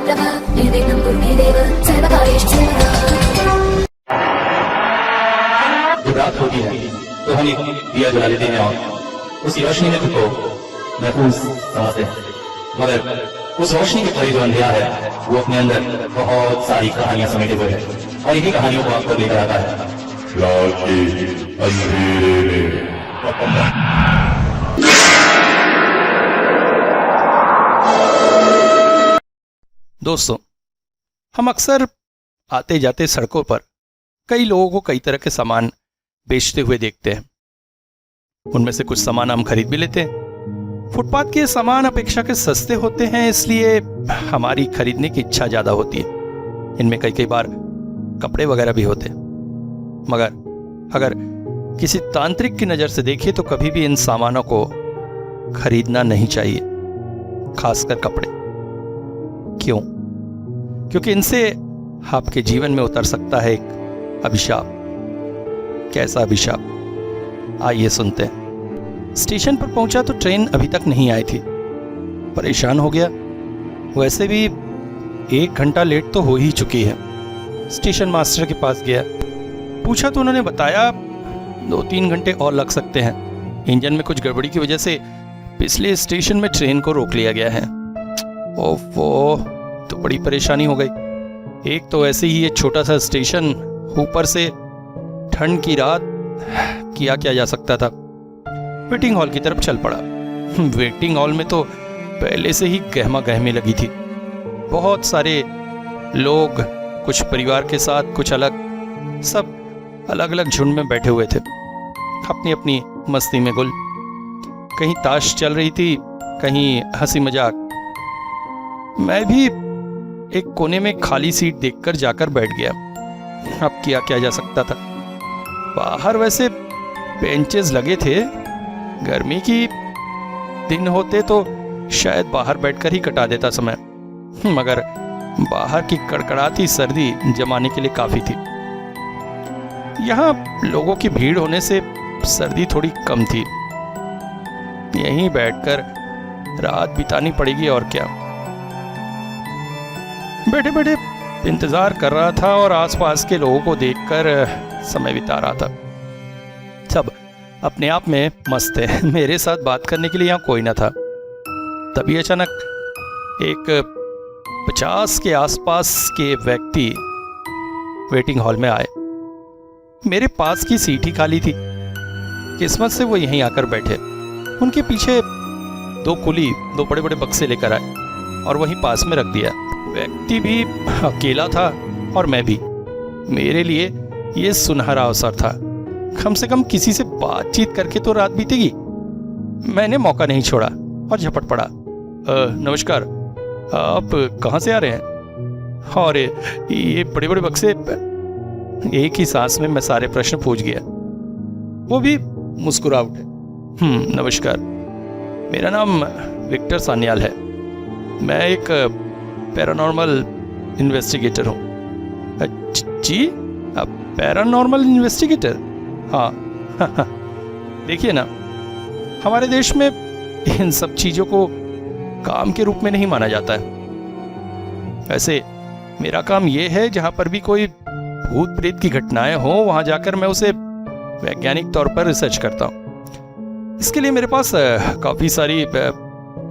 रात होती है तो हम एक दिया जला लेते हैं और उस रोशनी में खुद को महफूज समझते हैं, मगर उस रोशनी के करीब जो अंधेरा है वो अपने अंदर बहुत सारी कहानियां समेटे हुए है और इन्हीं कहानियों को आपको लेकर आता है रात के अंधेरे में। दोस्तों, हम अक्सर आते जाते सड़कों पर कई लोगों को कई तरह के सामान बेचते हुए देखते हैं। उनमें से कुछ सामान हम खरीद भी लेते हैं। फुटपाथ के सामान अपेक्षा के सस्ते होते हैं, इसलिए हमारी खरीदने की इच्छा ज्यादा होती है। इनमें कई बार कपड़े वगैरह भी होते हैं, मगर अगर किसी तांत्रिक की नजर से देखिए तो कभी भी इन सामानों को खरीदना नहीं चाहिए, खासकर कपड़े। क्यों? क्योंकि इनसे आपके जीवन में उतर सकता है एक अभिशाप। कैसा अभिशाप? आइए सुनते हैं। स्टेशन पर पहुंचा तो ट्रेन अभी तक नहीं आई थी। परेशान हो गया। वैसे भी 1 घंटा लेट तो हो ही चुकी है। स्टेशन मास्टर के पास गया, पूछा तो उन्होंने बताया 2-3 घंटे और लग सकते हैं। इंजन में कुछ गड़बड़ी की वजह से पिछले स्टेशन में ट्रेन को रोक लिया गया है। ओफो, तो बड़ी परेशानी हो गई। एक तो ऐसे ही ये छोटा सा स्टेशन, ऊपर से ठंड की रात, किया क्या जा सकता था। वेटिंग हॉल की तरफ चल पड़ा। वेटिंग हॉल में तो पहले से ही गहमा गहमी लगी थी। बहुत सारे लोग, कुछ परिवार के साथ, कुछ अलग, सब अलग अलग झुंड में बैठे हुए थे, अपनी अपनी मस्ती में गुल। कहीं ताश चल रही थी, कहीं हंसी मजाक। मैं भी एक कोने में खाली सीट देखकर जाकर बैठ गया। अब किया क्या जा सकता था। बाहर वैसे बेंचेस लगे थे। गर्मी की दिन होते तो शायद बाहर बैठकर ही कटा देता समय, मगर बाहर की कड़कड़ाती सर्दी जमाने के लिए काफी थी। यहाँ लोगों की भीड़ होने से सर्दी थोड़ी कम थी। यहीं बैठकर रात बितानी पड़ेगी और क्या। बैठे बैठे इंतजार कर रहा था और आसपास के लोगों को देखकर समय बिता रहा था। सब अपने आप में मस्त है। मेरे साथ बात करने के लिए यहाँ कोई ना था। तभी अचानक एक 50 के आसपास के व्यक्ति वेटिंग हॉल में आए। मेरे पास की सीट ही खाली थी। किस्मत से वो यहीं आकर बैठे। उनके पीछे 2 कुली 2 बड़े बड़े बक्से लेकर आए और वहीं पास में रख दिया। व्यक्ति भी अकेला था और मैं भी। मेरे लिए ये सुनहरा अवसर था। कम से कम किसी से बातचीत करके तो रात बीतेगी। मैंने मौका नहीं छोड़ा और झपट पड़ा। नमस्कार, आप कहाँ से आ रहे हैं? और ये बड़े बड़े बक्से। एक ही सांस में मैं सारे प्रश्न पूछ गया। वो भी मुस्कुरा उठे। नमस्कार, मेरा नाम विक्टर सान्याल है। मैं एक पैरानॉर्मल इन्वेस्टिगेटर हूँ। जी, आप पैरानॉर्मल इन्वेस्टिगेटर? हाँ। देखिए ना, हमारे देश में इन सब चीज़ों को काम के रूप में नहीं माना जाता है। वैसे मेरा काम ये है, जहाँ पर भी कोई भूत प्रेत की घटनाएं हो, वहाँ जाकर मैं उसे वैज्ञानिक तौर पर रिसर्च करता हूँ। इसके लिए मेरे पास काफ़ी सारी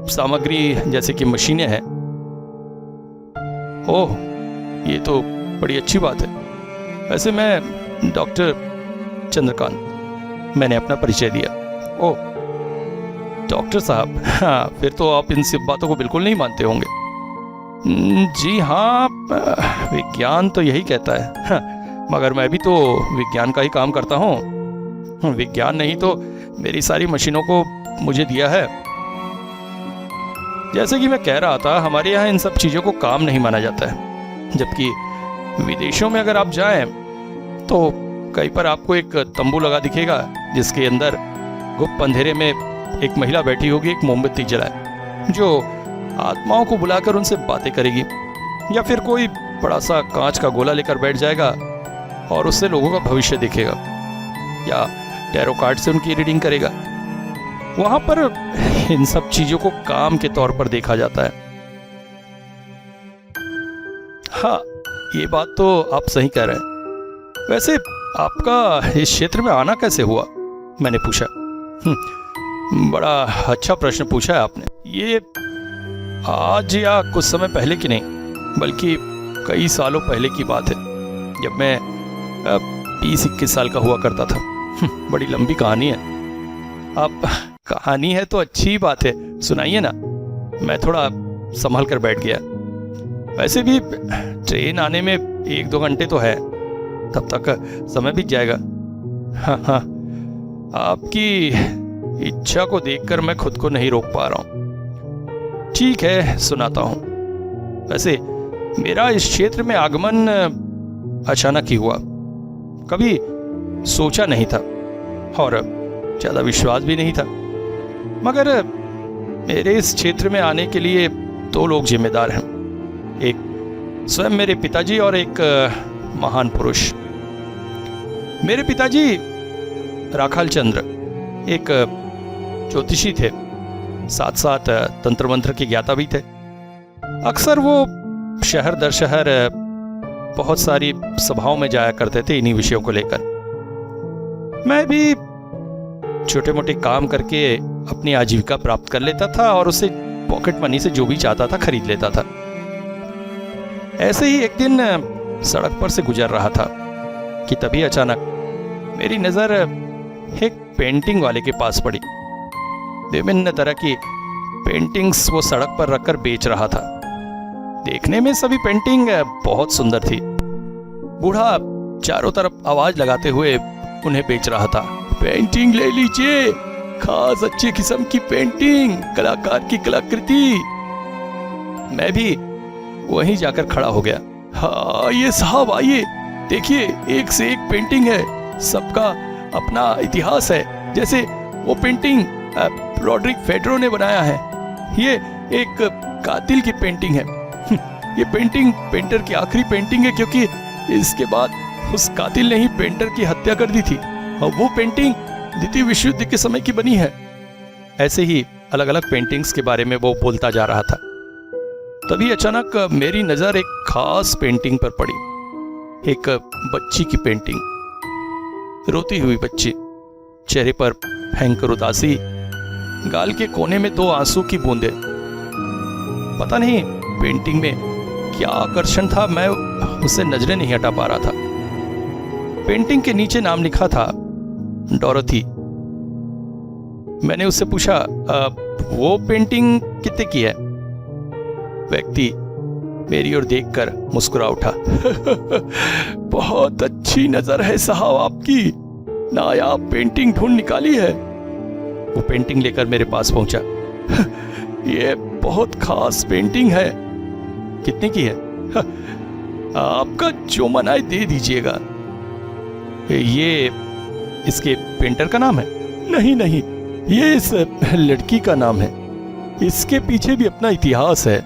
सामग्री जैसे कि मशीनें हैं। ओह, ये तो बड़ी अच्छी बात है। वैसे मैं डॉक्टर चंद्रकांत, मैंने अपना परिचय दिया। ओह, डॉक्टर साहब, हाँ, फिर तो आप इन सब बातों को बिल्कुल नहीं मानते होंगे। जी हाँ, विज्ञान तो यही कहता है। हाँ, मगर मैं भी तो विज्ञान का ही काम करता हूँ। विज्ञान नहीं तो मेरी सारी मशीनों को मुझे दिया है। जैसे कि मैं कह रहा था, हमारे यहाँ इन सब चीज़ों को काम नहीं माना जाता है। जबकि विदेशों में अगर आप जाएं तो कहीं पर आपको एक तंबू लगा दिखेगा, जिसके अंदर गुप्त अंधेरे में एक महिला बैठी होगी, एक मोमबत्ती जलाए, जो आत्माओं को बुलाकर उनसे बातें करेगी। या फिर कोई बड़ा सा कांच का गोला लेकर बैठ जाएगा और उससे लोगों का भविष्य देखेगा, या टैरो कार्ड से उनकी रीडिंग करेगा। वहां पर इन सब चीजों को काम के तौर पर देखा जाता है। हाँ, ये बात तो आप सही कह रहे हैं। वैसे आपका इस क्षेत्र में आना कैसे हुआ? मैंने पूछा। बड़ा अच्छा प्रश्न पूछा है आपने। ये आज या कुछ समय पहले की नहीं, बल्कि कई सालों पहले की बात है, जब मैं 20-21 साल का हुआ करता था। बड़ी लंबी कहानी है। आप कहानी है तो अच्छी बात है, सुनाइए ना। मैं थोड़ा संभल कर बैठ गया। वैसे भी ट्रेन आने में 1-2 घंटे तो है, तब तक समय बीत जाएगा। हाँ, आपकी इच्छा को देखकर मैं खुद को नहीं रोक पा रहा हूँ। ठीक है, सुनाता हूँ। वैसे मेरा इस क्षेत्र में आगमन अचानक ही हुआ। कभी सोचा नहीं था और ज़्यादा विश्वास भी नहीं था। मगर मेरे इस क्षेत्र में आने के लिए 2 लोग जिम्मेदार हैं। एक स्वयं मेरे पिताजी और एक महान पुरुष। मेरे पिताजी राखाल चंद्र एक ज्योतिषी थे, साथ साथ तंत्र मंत्र के ज्ञाता भी थे। अक्सर वो शहर दर शहर बहुत सारी सभाओं में जाया करते थे इन्हीं विषयों को लेकर। मैं भी छोटे मोटे काम करके अपनी आजीविका प्राप्त कर लेता था और उसे पॉकेट मनी से जो भी चाहता था खरीद लेता था। ऐसे ही एक दिन सड़क पर से गुजर रहा था कि तभी अचानक मेरी नज़र एक पेंटिंग वाले के पास पड़ी। विभिन्न तरह की पेंटिंग्स वो सड़क पर रखकर बेच रहा था। देखने में सभी पेंटिंग बहुत सुंदर थी। बूढ़ा चारों तरफ आवाज लगाते हुए उन्हें बेच रहा था। पेंटिंग ले लीजिए, खास अच्छी किस्म की पेंटिंग, कलाकार की कलाकृति। मैं भी वहीं जाकर खड़ा हो गया। हाँ, ये साहब आइए, देखिए एक से एक पेंटिंग है, सबका अपना इतिहास है। जैसे वो पेंटिंग रॉड्रिक फेडरो ने बनाया है। ये एक कातिल की पेंटिंग है। ये पेंटिंग पेंटर की आखिरी पेंटिंग है, क्योंकि इसके बाद उस कातिल ने ही पेंटर की हत्या कर दी थी और वो पेंटिंग द्वितीय विश्व युद्ध के समय की बनी है। ऐसे ही अलग अलग पेंटिंग्स के बारे में वो बोलता जा रहा था। तभी अचानक मेरी नजर एक खास पेंटिंग पर पड़ी। एक बच्ची की पेंटिंग, रोती हुई बच्ची, चेहरे पर भयंकर उदासी, गाल के कोने में 2 आंसू की बूंदें। पता नहीं पेंटिंग में क्या आकर्षण था, मैं उससे नजरें नहीं हटा पा रहा था। पेंटिंग के नीचे नाम लिखा था डोरोथी। मैंने उससे पूछा, वो पेंटिंग कितने की है? व्यक्ति मेरी ओर देखकर मुस्कुरा उठा। बहुत अच्छी नजर है साहब आपकी, नायाब पेंटिंग ढूंढ निकाली है। वो पेंटिंग लेकर मेरे पास पहुंचा। ये बहुत खास पेंटिंग है। कितने की है? आपका जो मन आए दे दीजिएगा। ये इसके पेंटर का नाम है? नहीं, ये इस लड़की का नाम है। इसके पीछे भी अपना इतिहास है।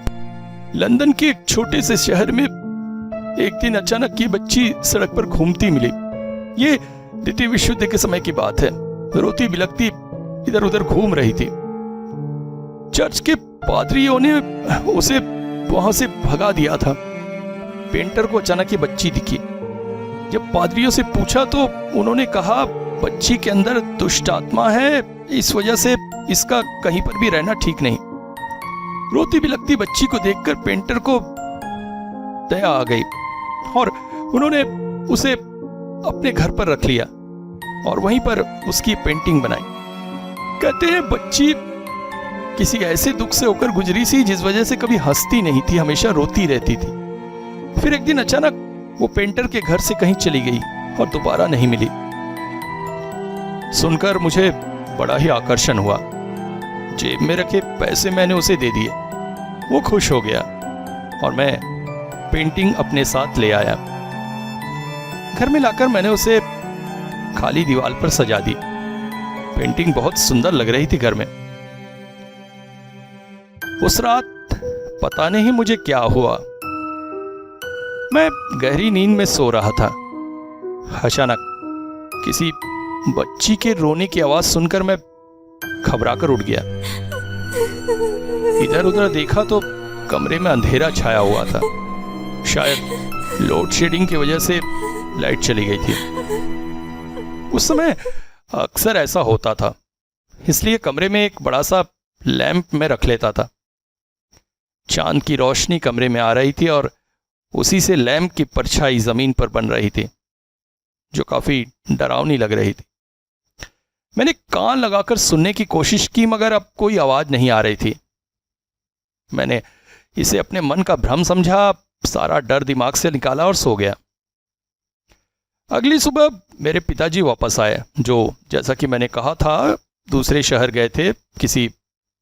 लंदन के एक छोटे से शहर में एक दिन अचानक ये बच्ची सड़क पर घूमती मिली। ये द्वितीय विश्व युद्ध के समय की बात है। रोती बिलखती इधर उधर घूम रही थी। चर्च के पादरियों ने उसे वहां से भगा दिया था। पेंटर को अचानक ये बच्ची दिखी। जब पादरियों से पूछा तो उन्होंने कहा, बच्ची के अंदर दुष्ट आत्मा है, इस वजह से इसका कहीं पर भी रहना ठीक नहीं। रोती बिलखती बच्ची को देखकर पेंटर को दया आ गई और उन्होंने उसे अपने घर पर रख लिया और वहीं पर उसकी पेंटिंग बनाई। कहते हैं बच्ची किसी ऐसे दुख से होकर गुजरी सी जिस वजह से कभी हंसती नहीं थी, हमेशा रोती रहती थी। फिर एक दिन अचानक वो पेंटर के घर से कहीं चली गई और दोबारा नहीं मिली। सुनकर मुझे बड़ा ही आकर्षण हुआ। जेब में रखे पैसे मैंने उसे दे दिए। वो खुश हो गया और मैं पेंटिंग अपने साथ ले आया। घर में लाकर मैंने उसे खाली दीवार पर सजा दी। पेंटिंग बहुत सुंदर लग रही थी घर में। उस रात पता नहीं मुझे क्या हुआ, मैं गहरी नींद में सो रहा था। अचानक किसी बच्ची के रोने की आवाज सुनकर मैं घबराकर उठ गया। इधर उधर देखा तो कमरे में अंधेरा छाया हुआ था। शायद लोड शेडिंग की वजह से लाइट चली गई थी। उस समय अक्सर ऐसा होता था, इसलिए कमरे में एक बड़ा सा लैंप में रख लेता था। चांद की रोशनी कमरे में आ रही थी और उसी से लैंप की परछाई जमीन पर बन रही थी, जो काफी डरावनी लग रही थी। मैंने कान लगाकर सुनने की कोशिश की, मगर अब कोई आवाज नहीं आ रही थी। मैंने इसे अपने मन का भ्रम समझा, सारा डर दिमाग से निकाला और सो गया। अगली सुबह मेरे पिताजी वापस आए, जो जैसा कि मैंने कहा था दूसरे शहर गए थे किसी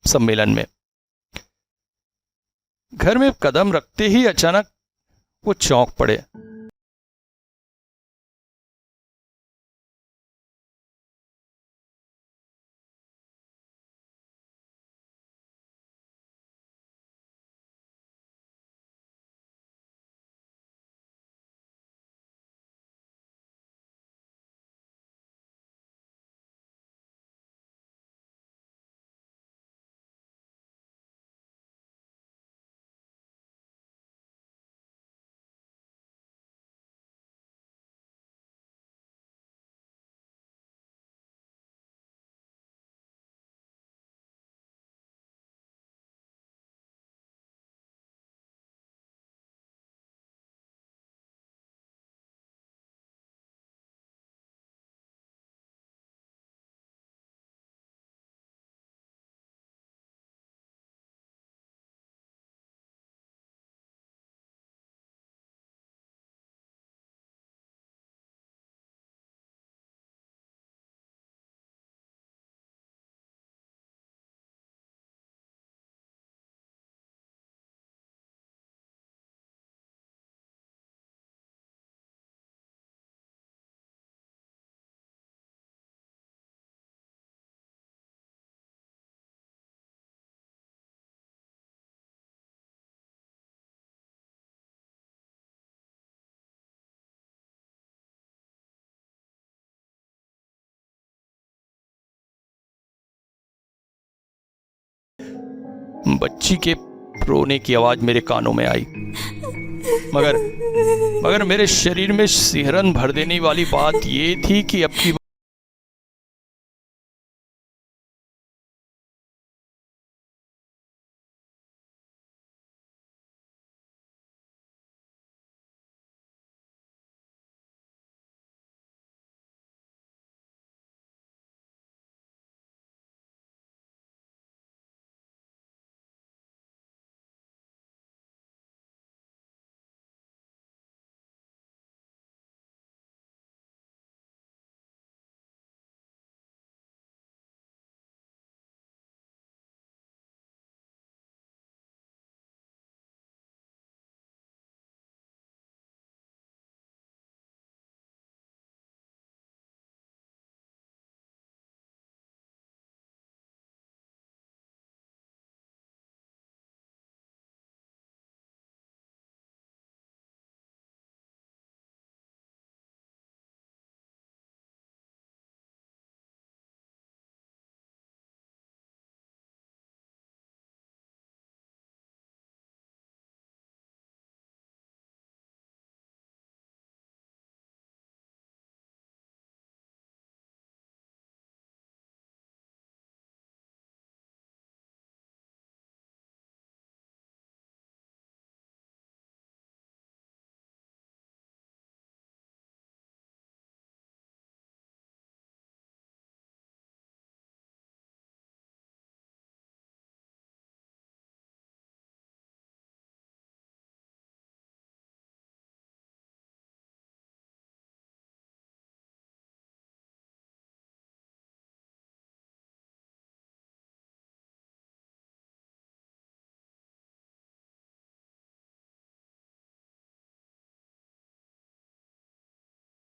सम्मेलन में। घर में कदम रखते ही अचानक वो चौंक पड़े। बच्ची के रोने की आवाज मेरे कानों में आई, मगर मेरे शरीर में सिहरन भर देने वाली बात यह थी कि अब की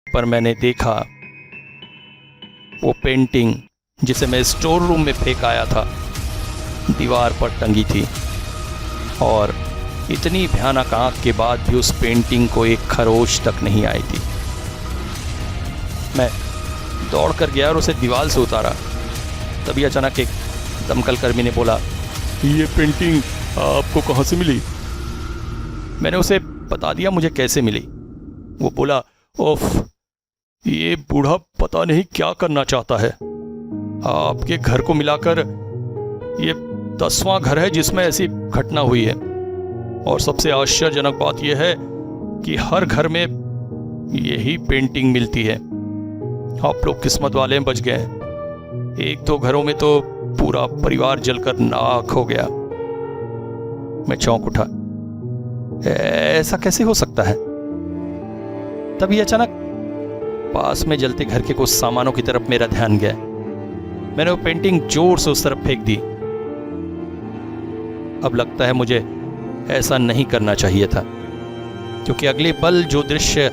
पर मैंने देखा वो पेंटिंग जिसे मैं स्टोर रूम में फेंक आया था दीवार पर टंगी थी, और इतनी भयानक आंख के बाद भी उस पेंटिंग को एक खरोच तक नहीं आई थी। मैं दौड़ कर गया और उसे दीवार से उतारा। तभी अचानक एक दमकल कर्मी ने बोला, ये पेंटिंग आपको कहाँ से मिली? मैंने उसे बता दिया मुझे कैसे मिली। वो बोला, ओफ, ये बूढ़ा पता नहीं क्या करना चाहता है। आपके घर को मिलाकर ये 10वां घर है जिसमें ऐसी घटना हुई है। और सबसे आश्चर्यजनक बात यह है कि हर घर में यही पेंटिंग मिलती है। आप लोग किस्मत वाले बच गए हैं। 1-2 घरों में तो पूरा परिवार जलकर नाक हो गया। मैं चौंक उठा। ऐसा कैसे हो सकता है? तभी अचानक पास में जलते घर के कुछ सामानों की तरफ मेरा ध्यान गया। मैंने वो पेंटिंग जोर से उस तरफ फेंक दी। अब लगता है मुझे ऐसा नहीं करना चाहिए था, क्योंकि अगले पल जो दृश्य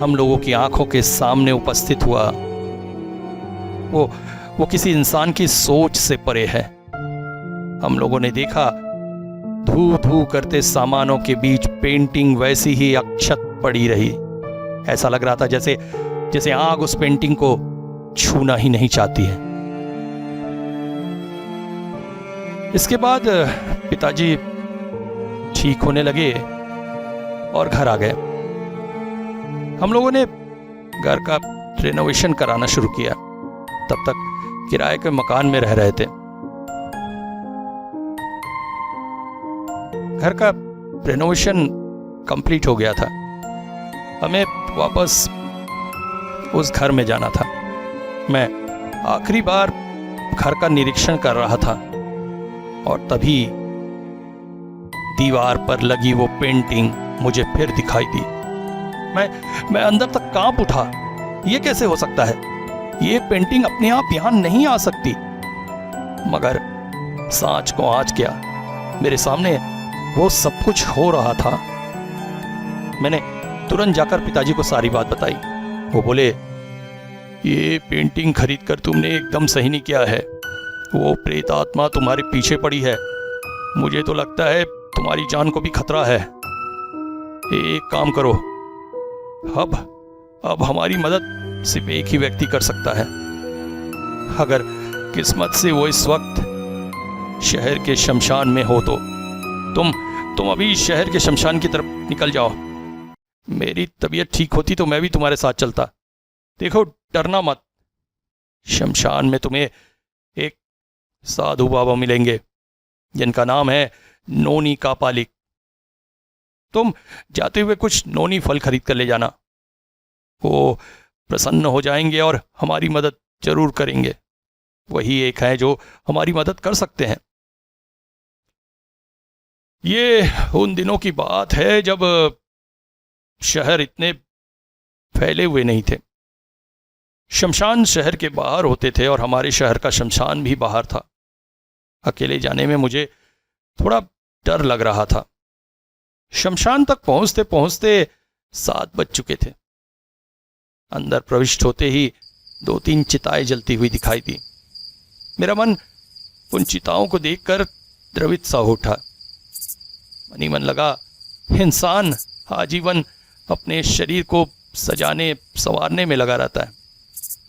हम लोगों की आंखों के सामने उपस्थित हुआ वो किसी इंसान की सोच से परे है। हम लोगों ने देखा धू धू करते सामानों के बीच पेंटिंग वैसी ही अक्षत पड़ी रही। ऐसा लग रहा था जैसे आग उस पेंटिंग को छूना ही नहीं चाहती है। इसके बाद पिताजी ठीक होने लगे और घर आ गए। हम लोगों ने घर का रेनोवेशन कराना शुरू किया। तब तक किराए के मकान में रह रहे थे। घर का रेनोवेशन कंप्लीट हो गया था। हमें वापस उस घर में जाना था। मैं आखिरी बार घर का निरीक्षण कर रहा था और तभी दीवार पर लगी वो पेंटिंग मुझे फिर दिखाई दी। मैं अंदर तक कांप उठा। ये कैसे हो सकता है? ये पेंटिंग अपने आप यहां नहीं आ सकती। मगर सांच को आँच क्या, मेरे सामने वो सब कुछ हो रहा था। मैंने तुरंत जाकर पिताजी को सारी बात बताई। वो बोले, ये पेंटिंग खरीद कर तुमने एकदम सही नहीं किया है। वो प्रेत आत्मा तुम्हारे पीछे पड़ी है। मुझे तो लगता है तुम्हारी जान को भी खतरा है। एक काम करो, अब हमारी मदद सिर्फ एक ही व्यक्ति कर सकता है। अगर किस्मत से वो इस वक्त शहर के शमशान में हो तो तुम अभी शहर के शमशान की तरफ निकल जाओ। मेरी तबीयत ठीक होती तो मैं भी तुम्हारे साथ चलता। देखो, डरना मत। शमशान में तुम्हें एक साधु बाबा मिलेंगे जिनका नाम है नोनी कापालिक। तुम जाते हुए कुछ नोनी फल खरीद कर ले जाना। वो प्रसन्न हो जाएंगे और हमारी मदद जरूर करेंगे। वही एक है जो हमारी मदद कर सकते हैं। ये उन दिनों की बात है जब शहर इतने फैले हुए नहीं थे। शमशान शहर के बाहर होते थे और हमारे शहर का शमशान भी बाहर था। अकेले जाने में मुझे थोड़ा डर लग रहा था। शमशान तक पहुंचते पहुंचते 7 बज चुके थे। अंदर प्रविष्ट होते ही 2-3 चिताएं जलती हुई दिखाई दी। मेरा मन उन चिताओं को देखकर द्रवित सा हो उठा। मन ही मन लगा, इंसान आजीवन अपने शरीर को सजाने संवारने में लगा रहता है।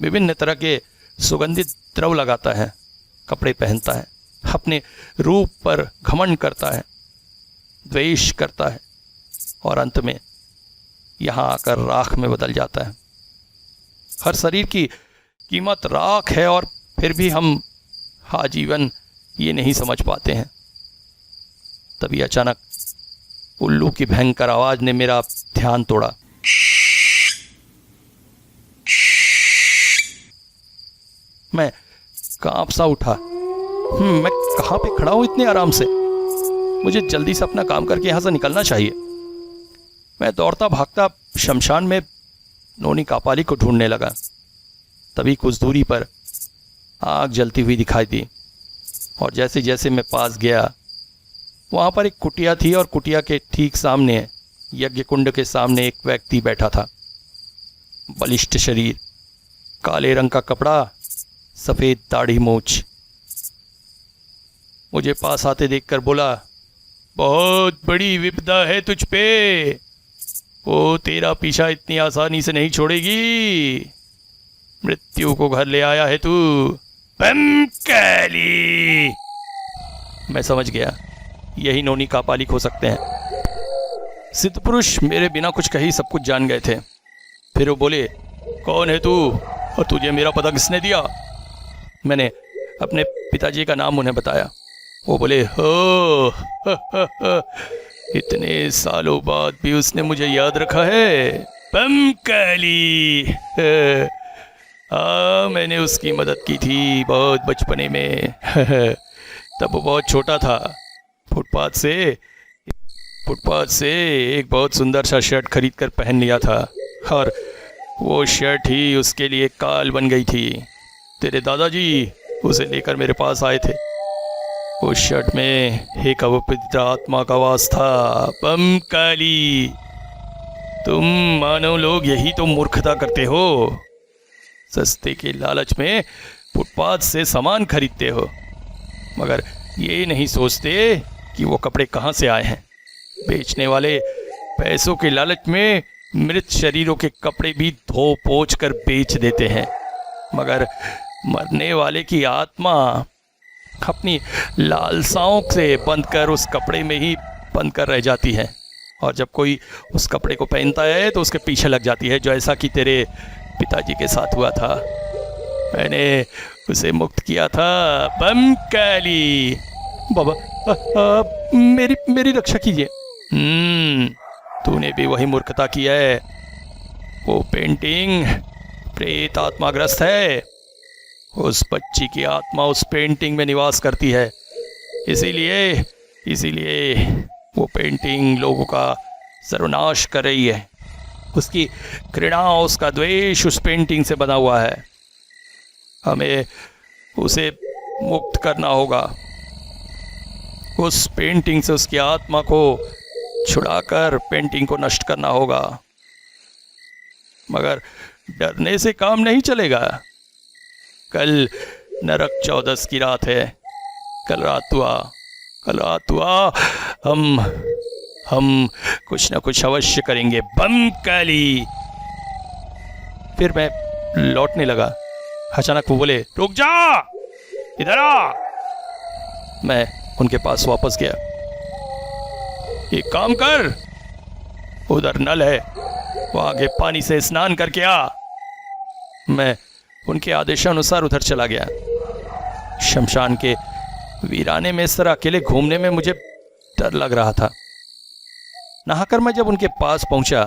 विभिन्न तरह के सुगंधित द्रव लगाता है, कपड़े पहनता है, अपने रूप पर घमंड करता है, द्वेष करता है और अंत में यहां आकर राख में बदल जाता है। हर शरीर की कीमत राख है और फिर भी हम आजीवन ये नहीं समझ पाते हैं। तभी अचानक उल्लू की भयंकर आवाज ने मेरा ध्यान तोड़ा। मैं कांप सा उठा। मैं कहां पे खड़ा हूं इतने आराम से? मुझे जल्दी से अपना काम करके यहां से निकलना चाहिए। मैं दौड़ता भागता शमशान में नोनी कापाली को ढूंढने लगा। तभी कुछ दूरी पर आग जलती हुई दिखाई दी और जैसे जैसे मैं पास गया, वहां पर एक कुटिया थी और कुटिया के ठीक सामने यज्ञ कुंड के सामने एक व्यक्ति बैठा था। बलिष्ठ शरीर, काले रंग का कपड़ा, सफेद दाढ़ी मूछ। मुझे पास आते देखकर बोला, बहुत बड़ी विपदा है तुझ पे। वो तेरा पीछा इतनी आसानी से नहीं छोड़ेगी। मृत्यु को घर ले आया है तू। मैं समझ गया, यही नोनी कापालिक हो सकते हैं। सिद्ध पुरुष मेरे बिना कुछ कही सब कुछ जान गए थे। फिर वो बोले, कौन है तू और तुझे मेरा पता किसने दिया? मैंने अपने पिताजी का नाम उन्हें बताया। वो बोले, हो इतने सालों बाद भी उसने मुझे याद रखा है। पंकाली, मैंने उसकी मदद की थी बहुत बचपने में। तब वो बहुत छोटा था। फुटपाथ से एक बहुत सुंदर सा शर्ट खरीद कर पहन लिया था और वो शर्ट ही उसके लिए काल बन गई थी। तेरे दादाजी उसे लेकर मेरे पास आए थे। उस शर्ट में एक अपवित्र आत्मा का वास था। पंकाली, तुम मानव लोग यही तो मूर्खता करते हो। सस्ते के लालच में फुटपाथ से सामान खरीदते हो, मगर ये नहीं सोचते कि वो कपड़े कहाँ से आए हैं। बेचने वाले पैसों के लालच में मृत शरीरों के कपड़े भी धो पोंछ कर बेच देते हैं, मगर मरने वाले की आत्मा अपनी लालसाओं से बंद कर उस कपड़े में ही बंद कर रह जाती है, और जब कोई उस कपड़े को पहनता है तो उसके पीछे लग जाती है, जो ऐसा कि तेरे पिताजी के साथ हुआ था। मैंने उसे मुक्त किया था। पंकाली, बाबा मेरी रक्षा कीजिए। तूने भी वही मूर्खता की है। वो पेंटिंग प्रेत आत्माग्रस्त है। उस बच्ची की आत्मा उस पेंटिंग में निवास करती है, इसीलिए वो पेंटिंग लोगों का सर्वनाश कर रही है। उसकी घृणा, उसका द्वेष उस पेंटिंग से बना हुआ है। हमें उसे मुक्त करना होगा। उस पेंटिंग से उसकी आत्मा को छुड़ाकर पेंटिंग को नष्ट करना होगा, मगर डरने से काम नहीं चलेगा। कल नरक चौदस की रात है। कल रात हुआ हम कुछ ना कुछ अवश्य करेंगे। पंकाली। फिर मैं लौटने लगा। अचानक वो बोले, रुक जा, इधर आ। मैं उनके पास वापस गया। एक काम कर, उधर नल है, वहां के पानी से स्नान करके आ। मैं उनके आदेशानुसार उधर चला गया। शमशान के वीराने में इस तरह अकेले घूमने में मुझे डर लग रहा था। नहाकर मैं जब उनके पास पहुंचा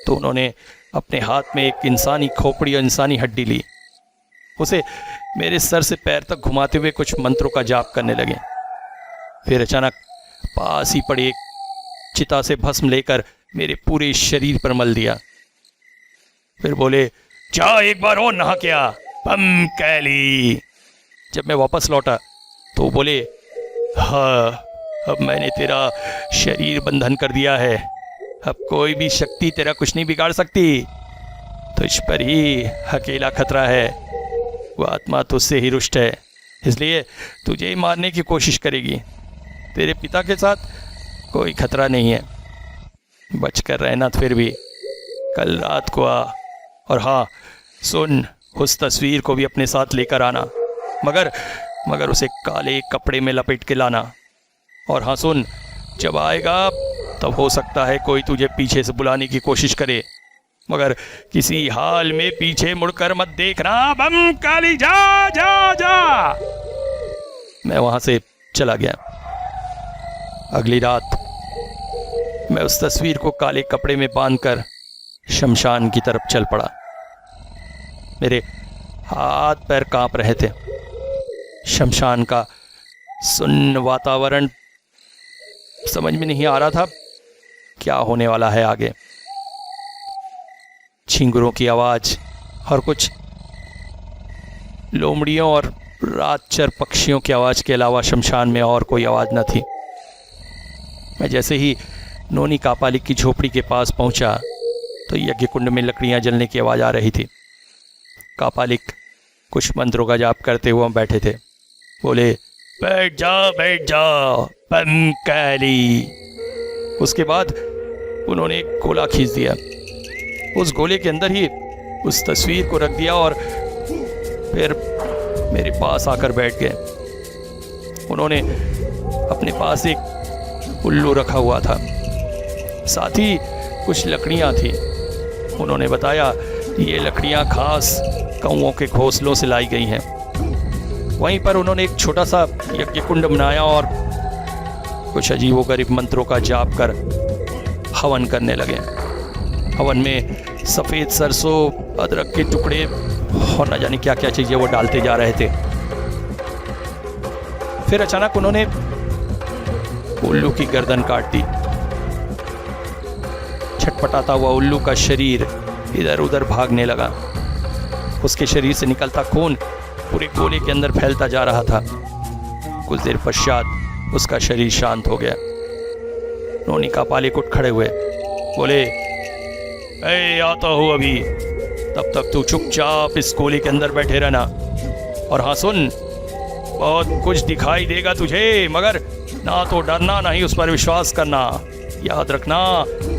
तो उन्होंने अपने हाथ में एक इंसानी खोपड़ी और इंसानी हड्डी ली। उसे मेरे सर से पैर तक घुमाते हुए कुछ मंत्रों का जाप करने लगे। फिर अचानक पास ही पड़ी एक चिता से भस्म लेकर मेरे पूरे शरीर पर मल दिया। फिर बोले, जा एक बार और नहा के आ। पंकाली। जब मैं वापस लौटा तो बोले, हाँ, अब मैंने तेरा शरीर बंधन कर दिया है। अब कोई भी शक्ति तेरा कुछ नहीं बिगाड़ सकती। तुझ पर ही अकेला खतरा है। वो आत्मा तुझसे ही रुष्ट है, इसलिए तुझे ही मारने की कोशिश करेगी। तेरे पिता के साथ कोई खतरा नहीं है। बचकर रहना। फिर भी कल रात को आ, और हाँ सुन, उस तस्वीर को भी अपने साथ लेकर आना, मगर उसे काले कपड़े में लपेट के लाना। और हाँ सुन, जब आएगा तब हो सकता है कोई तुझे पीछे से बुलाने की कोशिश करे, मगर किसी हाल में पीछे मुड़कर मत देखना। पंकाली, जा जा जा। मैं वहां से चला गया। अगली रात मैं उस तस्वीर को काले कपड़े में बांधकर शमशान की तरफ चल पड़ा। मेरे हाथ पैर कांप रहे थे। शमशान का सुन्न वातावरण, समझ में नहीं आ रहा था क्या होने वाला है आगे। झिंगुरों की आवाज और कुछ लोमड़ियों और रातचर पक्षियों की आवाज के अलावा शमशान में और कोई आवाज न थी। मैं जैसे ही नोनी कापालिक की झोपड़ी के पास पहुंचा तो यज्ञ कुंड में लकड़ियां जलने की आवाज आ रही थी। कापालिक कुछ मंत्रों का जाप करते हुए बैठे थे। बोले, बैठ जाओ पंकाली। उसके बाद उन्होंने एक गोला खींच दिया। उस गोले के अंदर ही उस तस्वीर को रख दिया और फिर मेरे पास आकर बैठ गए। उन्होंने अपने पास एक उल्लू रखा हुआ था। साथ ही कुछ लकड़ियां थी। उन्होंने बताया कि ये लकड़ियां खास कौओं के घोंसलों से लाई गई हैं। वहीं पर उन्होंने एक छोटा सा यज्ञ कुंड बनाया और कुछ अजीबोगरीब मंत्रों का जाप कर हवन करने लगे। हवन में सफ़ेद सरसों, अदरक के टुकड़े और न जाने क्या क्या चीज़ें वो डालते जा रहे थे। फिर अचानक उन्होंने उल्लू की गर्दन काट दी। छटपटाता हुआ उल्लू का शरीर इधर उधर भागने लगा। उसके शरीर से निकलता खून पूरे गोले के अंदर फैलता जा रहा था। कुछ देर पश्चात उसका शरीर शांत हो गया। नोनी कापालिक उठ खड़े हुए, बोले, ए आता हूँ अभी, तब तक तू चुपचाप इस गोले के अंदर बैठे रहना। और हाँ सुन, बहुत कुछ दिखाई देगा तुझे, मगर ना तो डरना ना ही उस पर विश्वास करना। याद रखना,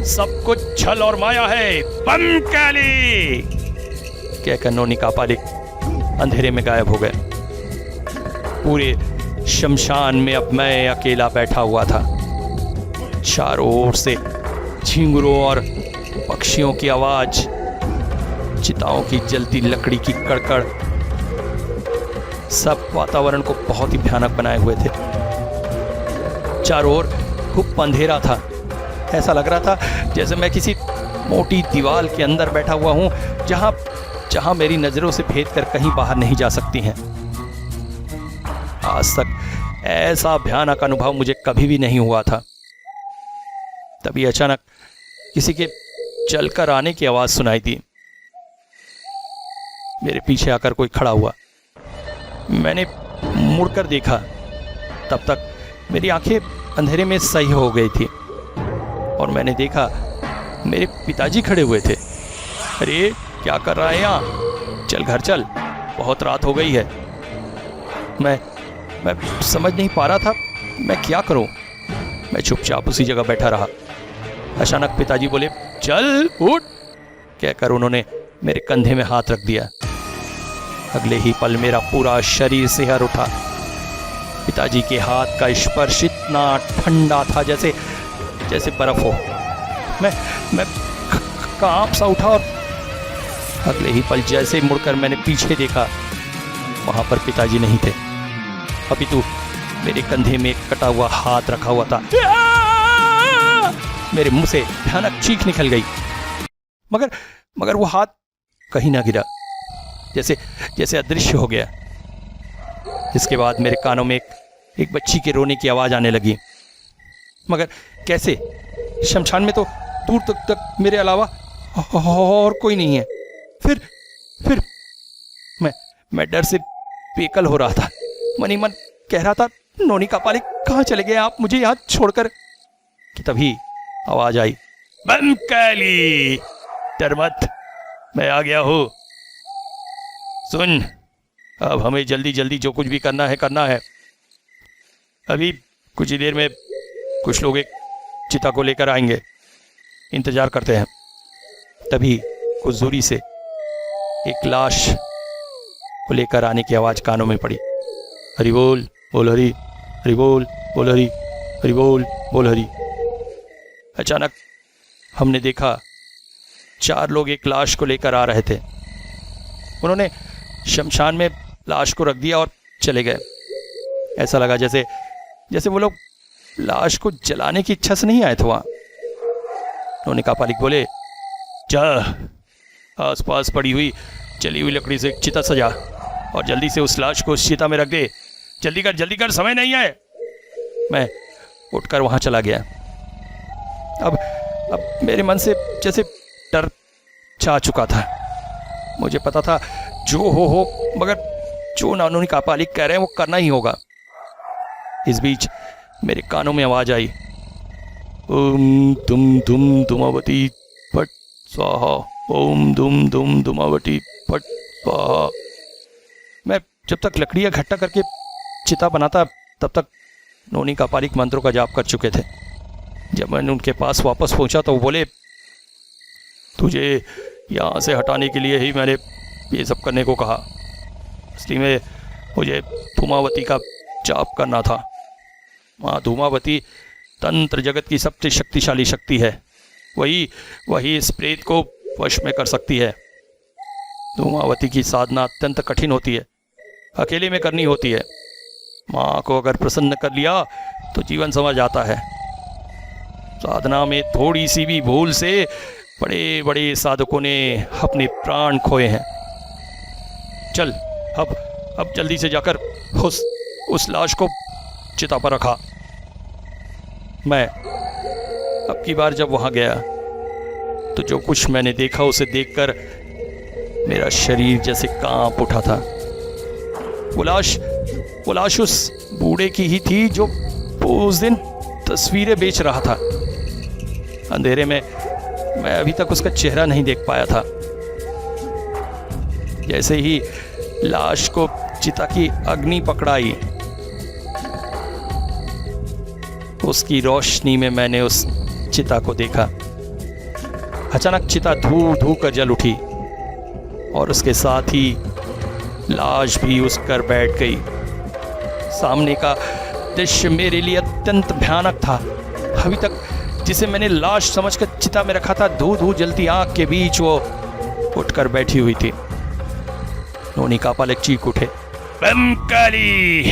सब कुछ छल और माया है। बम कैली कहकर नोनी कापालिक अंधेरे में गायब हो गए। पूरे शमशान में अब मैं अकेला बैठा हुआ था। चारों ओर से झिंगुरों और पक्षियों की आवाज, चिताओं की जलती लकड़ी की कड़कड़, सब वातावरण को बहुत ही भयानक बनाए हुए थे। चारों ओर खूब अंधेरा था। ऐसा लग रहा था जैसे मैं किसी मोटी दीवार के अंदर बैठा हुआ हूं, जहां मेरी नजरों से भेद कर कहीं बाहर नहीं जा सकती हैं। आज तक ऐसा भयानक अनुभव मुझे कभी भी नहीं हुआ था। तभी अचानक किसी के चलकर आने की आवाज सुनाई दी। मेरे पीछे आकर कोई खड़ा हुआ। मैंने मुड़कर देखा। तब तक मेरी आंखें अंधेरे में सही हो गई थी और मैंने देखा मेरे पिताजी खड़े हुए थे। अरे क्या कर रहा है यहाँ? चल घर चल, बहुत रात हो गई है। मैं समझ नहीं पा रहा था मैं क्या करूं। मैं चुपचाप उसी जगह बैठा रहा। अचानक पिताजी बोले, चल उठ कहकर उन्होंने मेरे कंधे में हाथ रख दिया। अगले ही पल मेरा पूरा शरीर सिहर उठा। पिताजी के हाथ का स्पर्श इतना ठंडा था जैसे बर्फ हो। मैं कांप सा उठा और अगले ही पल जैसे मुड़कर मैंने पीछे देखा, वहां पर पिताजी नहीं थे। अपितु मेरे कंधे में एक कटा हुआ हाथ रखा हुआ था। मेरे मुंह से भयानक चीख निकल गई, मगर वो हाथ कहीं ना गिरा, जैसे अदृश्य हो गया। इसके बाद मेरे कानों में एक बच्ची के रोने की आवाज आने लगी। मगर कैसे? शमशान में तो दूर तक मेरे अलावा और कोई नहीं है। फिर मैं डर से बेकल हो रहा था। मन ही मन कह रहा था, नोनी कापालिक कहाँ चले गए आप मुझे यहाँ छोड़कर? कि तभी आवाज आई, बम कैली, डर मत, मैं आ गया हूँ। सुन, अब हमें जल्दी जल्दी जो कुछ भी करना है। अभी कुछ ही देर में कुछ लोग एक चिता को लेकर आएंगे, इंतजार करते हैं। तभी कुछ दूरी से एक लाश को लेकर आने की आवाज कानों में पड़ी। हरि बोल बोल हरि, हरि बोल बोल हरि, हरि बोल बोल हरि। अचानक हमने देखा 4 लोग एक लाश को लेकर आ रहे थे। उन्होंने शमशान में लाश को रख दिया और चले गए। ऐसा लगा जैसे वो लोग लाश को जलाने की इच्छा से नहीं आए थे वहां। नोनी कापालिक बोले, जा आसपास पड़ी हुई जली हुई लकड़ी से एक चिता सजा और जल्दी से उस लाश को उस चिता में रख दे। जल्दी कर, समय नहीं है। मैं उठकर वहां चला गया। अब मेरे मन से जैसे डर छा चुका था। मुझे पता था जो हो, मगर जो नोनी कापालिक कह रहे हैं वो करना ही होगा। इस बीच मेरे कानों में आवाज आई, ओम दुम दुम दुमावती फट स्वाहा, ओम दुम दुम दुमावती फट स्वाहा। मैं जब तक लकड़ियां इकट्ठा करके चिता बनाता, तब तक नोनी कापालिक मंत्रों का जाप कर चुके थे। जब मैंने उनके पास वापस पहुंचा तो वो बोले, तुझे यहाँ से हटाने के लिए ही मैंने ये सब करने को कहा। असली में मुझे धूमावती का जाप करना था। माँ धूमावती तंत्र जगत की सबसे शक्तिशाली शक्ति है। वही इस प्रेत को वश में कर सकती है। धूमावती की साधना अत्यंत कठिन होती है, अकेले में करनी होती है। माँ को अगर प्रसन्न कर लिया तो जीवन समझ आता है। साधना में थोड़ी सी भी भूल से बड़े बड़े साधकों ने अपने प्राण खोए हैं। चल अब जल्दी से जाकर उस लाश को चिता पर रखा। मैं अब की बार जब वहां गया तो जो कुछ मैंने देखा उसे देखकर मेरा शरीर जैसे कांप उठा था। वो लाश उस बूढ़े की ही थी जो उस दिन तस्वीरें बेच रहा था। अंधेरे में मैं अभी तक उसका चेहरा नहीं देख पाया था। जैसे ही लाश को चिता की अग्नि पकड़ाई, उसकी रोशनी में मैंने उस चिता को देखा। अचानक चिता धू धू कर जल उठी और उसके साथ ही लाश भी उस कर बैठ गई। सामने का दृश्य मेरे लिए अत्यंत भयानक था। अभी तक जिसे मैंने लाश समझकर चिता में रखा था, धू धू जलती आंख के बीच वो उठकर बैठी हुई थी। नोनी कापालिक चीख उठे, काली,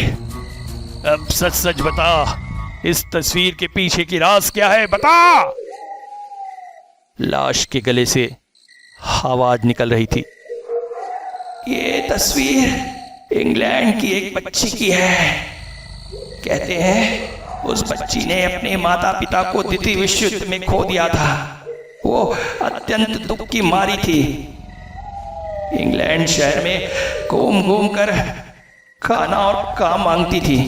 अब सच सच बता, इस तस्वीर के पीछे की राज क्या है, बता। लाश के गले से आवाज निकल रही थी, ये तस्वीर इंग्लैंड की एक बच्ची की है। कहते हैं उस बच्ची ने अपने माता पिता को द्वितीय विश्व युद्ध में खो दिया था। वो अत्यंत दुख की मारी थी। इंग्लैंड शहर में घूम घूम कर खाना और काम मांगती थी।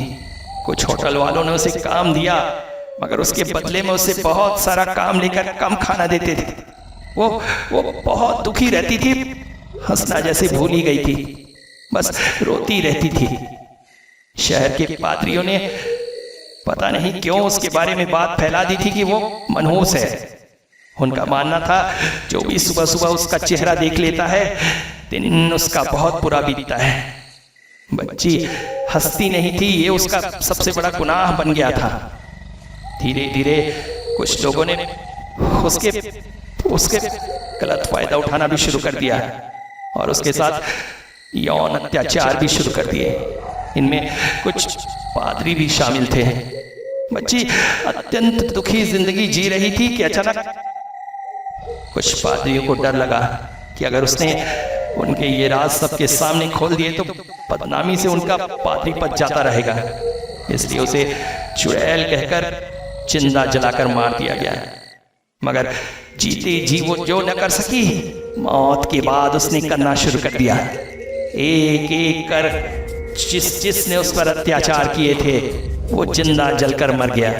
कुछ होटल वालों ने उसे काम दिया, मगर उसके बदले में उसे बहुत सारा काम लेकर कम खाना देते थे। वो बहुत दुखी रहती थी, हंसना जैसे भूल ही गई थी, बस रोती रहती थी। शहर के पादरियों ने पता नहीं क्यों उसके बारे में बात फैला दी थी कि वो मनहूस है। उनका मानना था जो भी सुबह सुबह उसका चेहरा देख लेता है, दिन उसका बहुत बुरा बीतता है। बच्ची हंसती नहीं थी, ये उसका सबसे बड़ा गुनाह बन गया था। धीरे धीरे कुछ लोगों ने उसके गलत फायदा उठाना भी शुरू कर दिया और उसके साथ यौन अत्याचार भी शुरू कर दिए। इनमें कुछ पादरी भी शामिल थे। बच्ची अत्यंत दुखी जिंदगी जी रही थी कि अचानक कुछ पादरियों को डर लगा कि अगर उसने उनके ये राज सबके सामने खोल दिए तो बदनामी से उनका पादरी पद जाता रहेगा। इसलिए उसे चुड़ैल कहकर जिंदा जलाकर मार दिया गया। मगर जीते जी वो जो न कर सकी, मौत के बाद उसने करना शुरू कर दिया। एक एक कर जिसने उस पर अत्याचार किए थे वो जिंदा जलकर मर गया।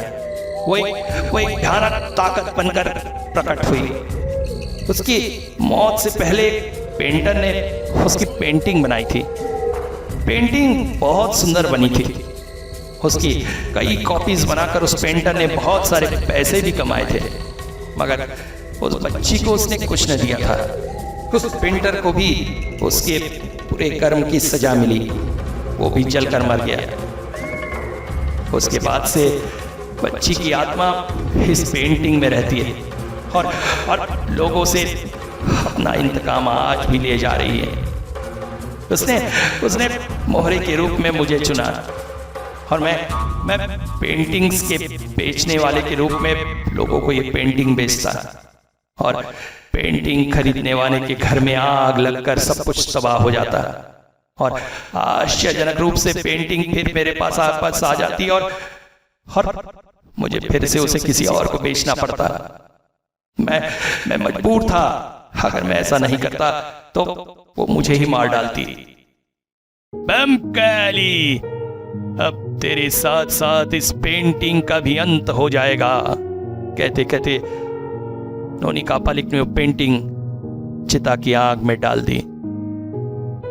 वो एक भयानक ताकत बनकर प्रकट हुई। उसकी मौत से पहले पेंटर ने उसकी पेंटिंग बनाई थी। पेंटिंग बहुत सुंदर बनी थी। उसकी कई कॉपीज बनाकर उस पेंटर ने बहुत सारे पैसे भी कमाए थे। मगर उस बच्ची को उसने कुछ न दिया था। उस पेंटर को भी उसके पूरे कर्म की सजा मिली, वो भी जलकर मर गया। उसके बाद से बच्ची की आत्मा इस पेंटिंग में रहती है और लोगों से अपना इंतकाम आज भी ले जा रही है। उसने मोहरे के रूप में मुझे चुना और मैं पेंटिंग्स के बेचने वाले के रूप में लोगों को ये पेंटिंग बेचता और पेंटिंग खरीदने वाले के घर में आग लगकर सब कुछ तबाह हो जाता और आश्चर्यजनक रूप से पेंटिंग फिर मेरे पास वापस आ जाती और मुझे फिर से उसे किसी और को बेचना पड़ता। मैं मजबूर था। अगर मैं ऐसा नहीं करता तो वो मुझे ही मार डालती। काली, अब तेरे साथ साथ इस पेंटिंग का भी अंत हो जाएगा। कहते कहते नोनी कापालिक ने वो पेंटिंग चिता की आग में डाल दी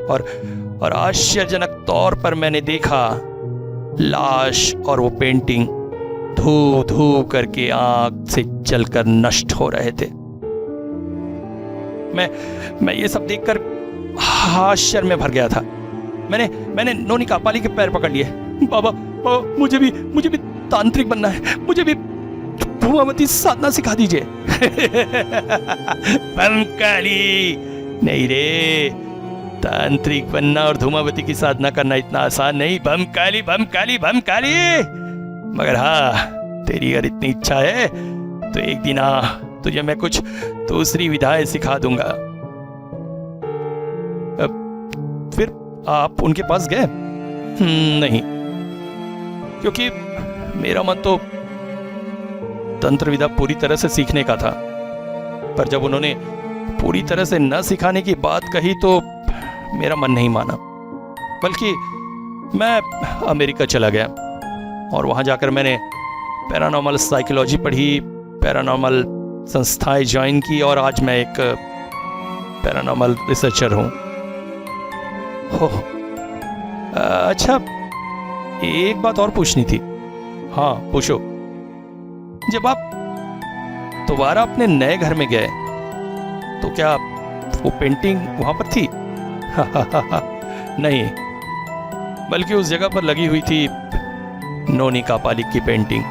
और आश्चर्यजनक तौर पर मैंने देखा लाश और वो पेंटिंग धू धू करके आग से जलकर नष्ट हो रहे थे। मैं ये सब देखकर आश्चर्य में भर गया था। मैंने नोनी कापाली के पैर पकड़ लिए। बाबा मुझे भी तांत्रिक बनना है, मुझे भी धुआंवती साधना सिखा दीजिए। बमकाली नहीं रे, तांत्रिक बनना और धूमावती की साधना करना इतना आसान नहीं। बमकाली बमकाली बमकाली। मगर हाँ, तेरी अगर इतनी इच्छा है तो एक दिन तुझे मैं कुछ दूसरी विधाएं सिखा दूंगा। फिर आप उनके पास गए? नहीं, क्योंकि मेरा मन तो तंत्र विद्या पूरी तरह से सीखने का था, पर जब उन्होंने पूरी तरह से न सिखाने की बात कही तो मेरा मन नहीं माना। बल्कि मैं अमेरिका चला गया और वहां जाकर मैंने पैरानॉर्मल साइकोलॉजी पढ़ी, पैरानॉर्मल संस्थाएं ज्वाइन की और आज मैं एक पैरानॉर्मल रिसर्चर हूं। अच्छा, एक बात और पूछनी थी। हाँ पूछो। जब आप दोबारा अपने नए घर में गए तो क्या वो पेंटिंग वहां पर थी? नहीं, बल्कि उस जगह पर लगी हुई थी नोनी कापालिक की पेंटिंग।